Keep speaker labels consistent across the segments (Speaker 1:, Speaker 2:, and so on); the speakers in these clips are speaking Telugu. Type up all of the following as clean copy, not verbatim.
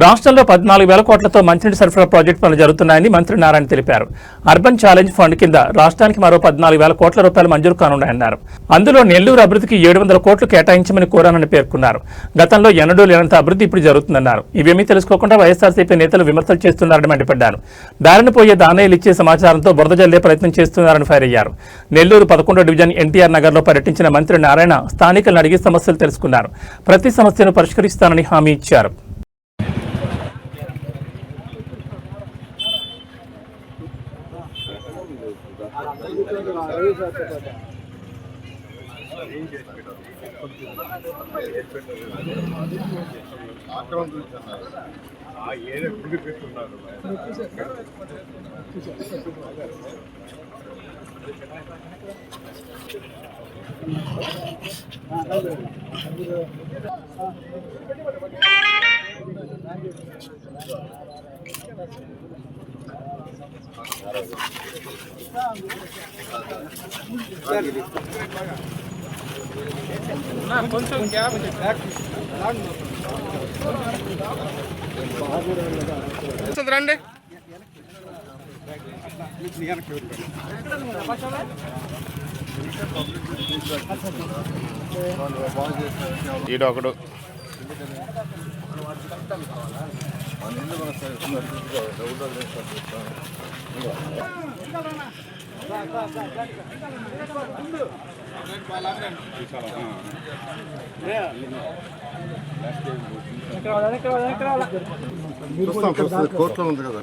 Speaker 1: రాష్ట్రంలో 14,000 కోట్లతో మంచినీటి సరఫరా ప్రాజెక్టు పనులు జరుగుతున్నాయని మంత్రి నారాయణ తెలిపారు. అర్బన్ ఛాలెంజ్ ఫండ్ కింద రాష్ట్రానికి మరో 14,000 కోట్ల రూపాయలు మంజూరు కానున్నాయన్నారు. అందులో నెల్లూరు అభివృద్ధికి 700 కోట్లు కేటాయించమని కోరానని పేర్కొన్నారు. గతంలో ఎన్నడూ లేనంత అభివృద్ధి ఇప్పుడు జరుగుతుందన్నారు. ఇవేమీ తెలుసుకోకుండా వైఎస్ఆర్సీపీ నేతలు విమర్శలు చేస్తున్నారని మండిపడ్డారు. దారిన పోయే దానయ్యలు ఇచ్చే సమాచారంతో బురద జల్లే ప్రయత్నం చేస్తున్నారని ఫైర్ అయ్యారు. నెల్లూరు 11వ డివిజన్ ఎన్టీఆర్ నగర్లో పర్యటించిన మంత్రి నారాయణ స్థానికులను అడిగి సమస్యలు తెలుసుకున్నారు. ప్రతి సమస్యను పరిష్కరిస్తానని హామీ ఇచ్చారు. కొంచెం గ్యాప్ రండి.
Speaker 2: ఈడొకడు కోర్టులో ఉంది కదా.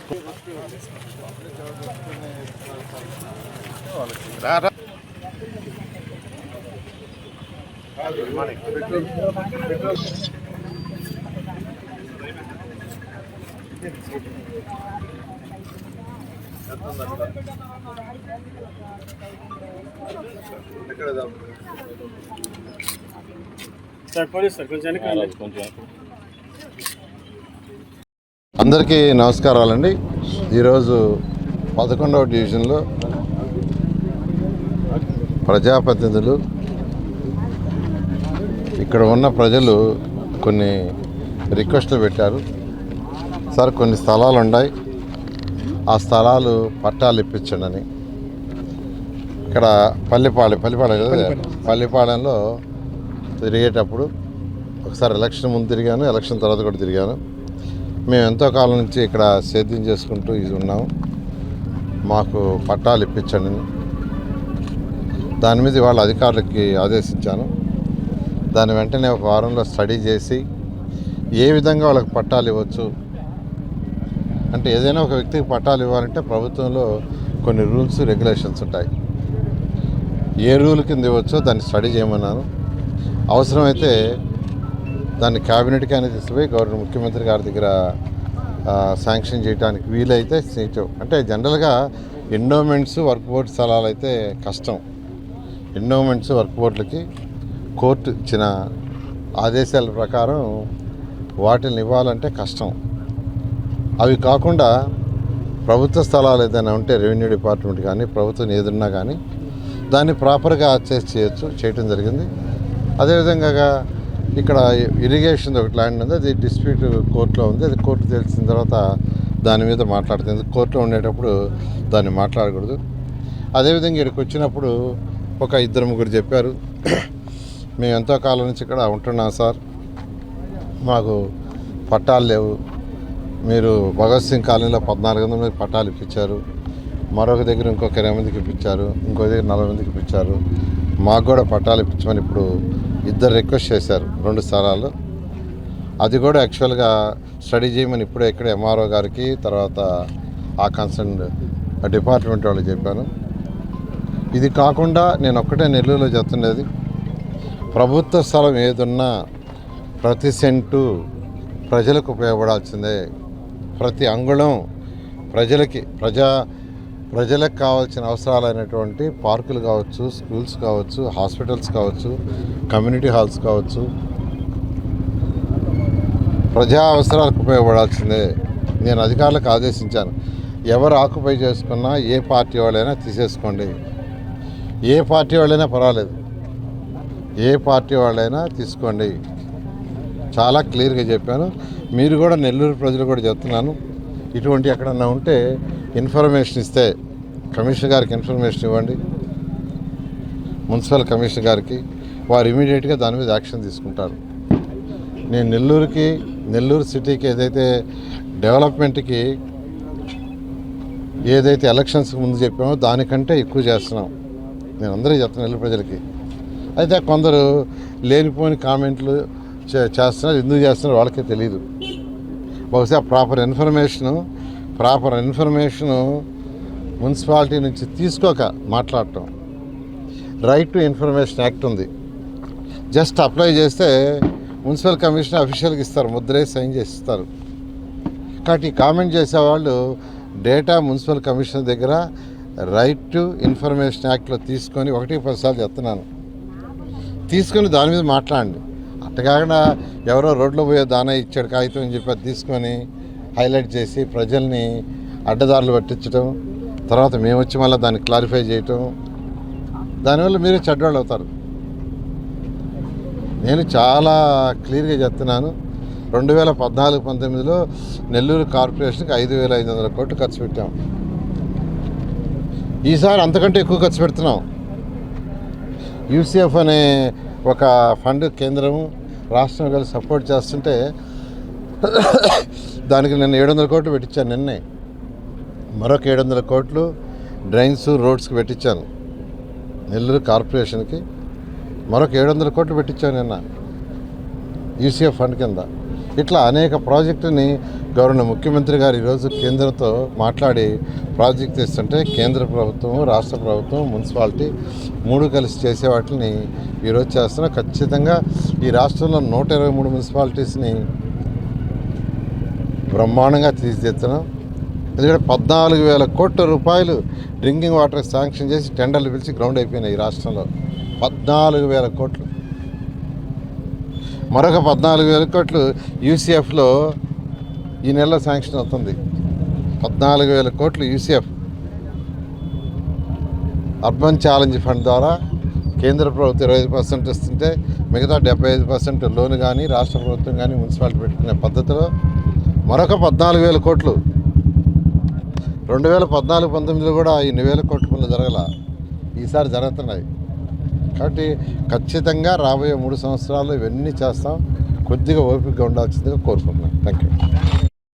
Speaker 2: అందరికీ నమస్కారాలండి. ఈరోజు 11వ డివిజన్లో ప్రజాప్రతినిధులు, ఇక్కడ ఉన్న ప్రజలు కొన్ని రిక్వెస్ట్లు పెట్టారు. సార్, కొన్ని స్థలాలు ఉన్నాయి, ఆ స్థలాలు పట్టాలు ఇప్పించండి అని. ఇక్కడ పల్లిపాలెం కదా, పల్లిపాలెంలో తిరిగేటప్పుడు ఒకసారి ఎలక్షన్ ముందు తిరిగాను, ఎలక్షన్ తర్వాత కూడా తిరిగాను. మేము ఎంతో కాలం నుంచి ఇక్కడ సేద్యం చేసుకుంటూ ఇది ఉన్నాము, మాకు పట్టాలు ఇప్పించండి. దాని మీద వాళ్ళ అధికారులకి ఆదేశించాను. దాని వెంటనే ఒక వారంలో స్టడీ చేసి ఏ విధంగా వాళ్ళకి పట్టాలు ఇవ్వచ్చు అంటే, ఏదైనా ఒక వ్యక్తికి పట్టాలు ఇవ్వాలంటే ప్రభుత్వంలో కొన్ని రూల్స్ రెగ్యులేషన్స్ ఉంటాయి. ఏ రూల్ కింద ఇవ్వచ్చో దాన్ని స్టడీ చేయమన్నాను. అవసరమైతే దాన్ని క్యాబినెట్కి అనేది తీసుకుపోయి ముఖ్యమంత్రి గారి దగ్గర శాంక్షన్ చేయడానికి వీలైతే చేయటం. అంటే జనరల్గా ఎండోమెంట్స్ వర్క్ బోర్డు స్థలాలు అయితే కష్టం. ఎండోమెంట్స్ వర్క్ బోర్డులకి కోర్టు ఇచ్చిన ఆదేశాల ప్రకారం వాటిని ఇవ్వాలంటే కష్టం. అవి కాకుండా ప్రభుత్వ స్థలాలు ఏదైనా ఉంటే రెవెన్యూ డిపార్ట్మెంట్ కానీ ప్రభుత్వం ఏదన్నా కానీ దాన్ని ప్రాపర్గా యాక్సెస్ చేయటం జరిగింది. అదేవిధంగా ఇక్కడ ఇరిగేషన్ ఒకటి ల్యాండ్ ఉంది, అది డిస్ప్యూట్ కోర్టులో ఉంది. అది కోర్టు తెలిసిన తర్వాత దాని మీద మాట్లాడుతుంది. కోర్టులో ఉండేటప్పుడు దాన్ని మాట్లాడకూడదు. అదేవిధంగా ఇక్కడికి వచ్చినప్పుడు ఒక 2-3 చెప్పారు, మేము ఎంతో కాలం నుంచి ఇక్కడ ఉంటున్నాం సార్, మాకు పట్టాలు లేవు. మీరు భగత్ సింగ్ కాలనీలో 1400 మంది పట్టాలు ఇప్పించారు, మరొక దగ్గర ఇంకొక 20 మందికి ఇప్పించారు, ఇంకో దగ్గర 40 మందికి ఇప్పించారు. మాకు కూడా పట్టాలు ఇప్పించమని ఇప్పుడు 2 రిక్వెస్ట్ చేశారు 2 స్థలాలు. అది కూడా యాక్చువల్గా స్టడీ చేయమని ఇప్పుడే ఇక్కడ ఎంఆర్ఓ గారికి తర్వాత ఆ కన్సర్న్ డిపార్ట్మెంట్ వాళ్ళకి చెప్పాను. ఇది కాకుండా నేను ఒక్కటే నెల్లూరులో చెప్తుండేది, ప్రభుత్వ స్థలం ఏదున్నా ప్రతి సెంటు ప్రజలకు ఉపయోగపడాల్సిందే. ప్రతి అంగుళం ప్రజలకు కావాల్సిన అవసరాలైనటువంటి పార్కులు కావచ్చు, స్కూల్స్ కావచ్చు, హాస్పిటల్స్ కావచ్చు, కమ్యూనిటీ హాల్స్ కావచ్చు, ప్రజా అవసరాలకు ఉపయోగపడాల్సిందే. నేను అధికారులకు ఆదేశించాను, ఎవరు ఆక్యుపై చేసుకున్నా ఏ పార్టీ వాళ్ళైనా తీసేసుకోండి, ఏ పార్టీ వాళ్ళైనా పర్వాలేదు, ఏ పార్టీ వాళ్ళైనా తీసుకోండి, చాలా క్లియర్గా చెప్పాను. మీరు కూడా నెల్లూరు ప్రజలు కూడా చెప్తున్నాను, ఇటువంటి ఎక్కడన్నా ఉంటే ఇన్ఫర్మేషన్ ఇస్తే కమిషనర్ గారికి ఇన్ఫర్మేషన్ ఇవ్వండి, మున్సిపల్ కమిషనర్ గారికి. వారు ఇమీడియట్గా దాని మీద యాక్షన్ తీసుకుంటారు. నేను నెల్లూరు సిటీకి ఏదైతే డెవలప్మెంట్కి ఏదైతే ఎలక్షన్స్కి ముందు చెప్పామో దానికంటే ఎక్కువ చేస్తున్నాం. నేను అందరికీ చెప్తాను నెల్లూరు ప్రజలకి. అయితే కొందరు లేనిపోని కామెంట్లు చేస్తున్నారు, ఎందుకు చేస్తున్నారు వాళ్ళకే తెలియదు. బహుశా ప్రాపర్ ఇన్ఫర్మేషను మున్సిపాలిటీ నుంచి తీసుకోక మాట్లాడటం. రైట్ టు ఇన్ఫర్మేషన్ యాక్ట్ ఉంది, జస్ట్ అప్లై చేస్తే మున్సిపల్ కమిషనర్ అఫీషియల్కి ఇస్తారు, ముద్రేసి సైన్ చేసి ఇస్తారు. కాబట్టి కామెంట్ చేసేవాళ్ళు డేటా మున్సిపల్ కమిషనర్ దగ్గర రైట్ టు ఇన్ఫర్మేషన్ యాక్ట్లో తీసుకొని 1-10 సార్లు చెప్తున్నాను, తీసుకొని దాని మీద మాట్లాడండి. అట్టకాకుండా ఎవరో రోడ్లో పోయే దానా ఇచ్చాడు కాగితం అని చెప్పి అది తీసుకొని హైలైట్ చేసి ప్రజల్ని అడ్డదారులు పట్టించడం, తర్వాత మేము వచ్చి మళ్ళీ దాన్ని క్లారిఫై చేయటం, దానివల్ల మీరే చెడ్డవాళ్ళు అవుతారు. నేను చాలా క్లియర్గా చెప్తున్నాను, 2014-19లో నెల్లూరు కార్పొరేషన్కి 5,500 కోట్లు ఖర్చు పెట్టాం. ఈసారి అంతకంటే ఎక్కువ ఖర్చు పెడుతున్నాం. యూసీఎఫ్ అనే ఒక ఫండ్ కేంద్రం రాష్ట్రం కలిసి సపోర్ట్ చేస్తుంటే దానికి నేను 700 కోట్లు పెట్టించాను. నిన్నే మరొక 700 కోట్లు డ్రైన్స్ రోడ్స్కి పెట్టించాను. నెల్లూరు కార్పొరేషన్కి మరొక 700 కోట్లు పెట్టించాను నిన్న యూసీఎఫ్ ఫండ్ కింద. ఇట్లా అనేక ప్రాజెక్టుని గవర్నర్ ముఖ్యమంత్రి గారు ఈరోజు కేంద్రంతో మాట్లాడి ప్రాజెక్ట్ ఇస్తుంటే కేంద్ర ప్రభుత్వం, రాష్ట్ర ప్రభుత్వం, మున్సిపాలిటీ 3 కలిసి చేసే వాటిని ఈరోజు చేస్తున్నాం. ఖచ్చితంగా ఈ రాష్ట్రంలో 123 మున్సిపాలిటీస్ని బ్రహ్మాండంగా తీర్చిదిద్దుతున్నాం. ఎందుకంటే 14,000 కోట్ల రూపాయలు డ్రింకింగ్ వాటర్ శాంక్షన్ చేసి టెండర్లు పిలిచి గ్రౌండ్ అయిపోయినాయి ఈ రాష్ట్రంలో. 14,000 కోట్లు. మరొక 14,000 కోట్లు యూసీఎఫ్లో ఈ నెలలో శాంక్షన్ అవుతుంది. 14,000 కోట్లు యూసీఎఫ్ అర్బన్ ఛాలెంజ్ ఫండ్ ద్వారా కేంద్ర ప్రభుత్వం 25% ఇస్తుంటే మిగతా 75% లోన్ కానీ రాష్ట్ర ప్రభుత్వం కానీ మున్సిపాలిటీ పెట్టుకునే పద్ధతిలో మరొక 14,000 కోట్లు. 2014-19లో కూడా ఇన్ని వేల కోట్ల పనులు జరగల, ఈసారి జరుగుతున్నాయి. కాబట్టి ఖచ్చితంగా రాబోయే 3 సంవత్సరాలు ఇవన్నీ చేస్తాం. కొద్దిగా ఓపికగా ఉండాల్సిందిగా కోరుకుంటున్నాను. Thank you.